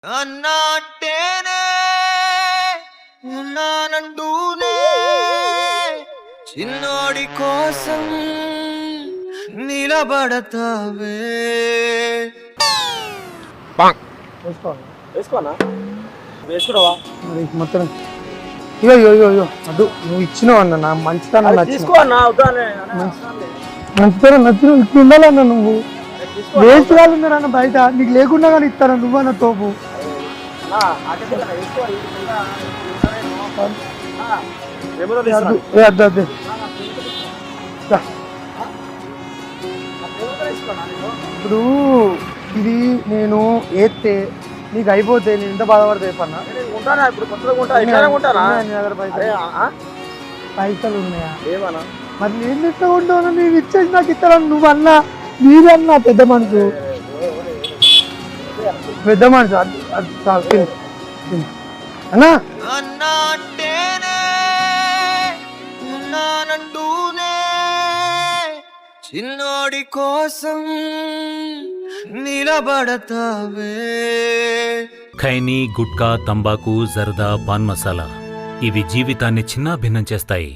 అన్నా అంటేనే ఉన్నానంటూనే చిన్నోడి కోసం నిలబడతావే. వేసుకోనా వేసుకున్నావా మరి మొత్తం ఇగో ఇగో ఇగో ఇగో అదు నువ్వు ఇచ్చినావు అన్న నా మంచితనం నచ్చిన తీసుకో అన్న మంచితనం నచ్చిన ఇప్పుడు ఉండాలన్న నువ్వు వేస్ట్ వాళ్ళు ఉన్నారన్న బయట నీకు లేకుండా కానీ ఇస్తాను నువ్వన్న తోపు అద్దు అద్దు ఇప్పుడు ఇది నేను ఏస్తే నీకు అయిపోతే నేను ఎంత బాధపడతా చెప్పన్నా ఉంటానా ఇప్పుడు కొత్తగా ఉంటానా నీ దగ్గర పైసలు ఉన్నాయా ఏమన్నా మరి నేను ఎట్లా ఉంటావు నేను ఇచ్చేసి నాకు ఇస్తాను నువ్వు అన్నా నీదన్నా పెద్ద మనసు పెద్ద మనసు అది చాలు అన్నా అన్నా అంటేనే ఉన్నానంటూనే చిన్నోడి కోసం నిలబడతావే. ఖైనీ, గుట్కా, తంబాకు, జర్దా, పాన్ మసాలా ఇవి జీవితాన్ని చిన్నాభిన్నం చేస్తాయి.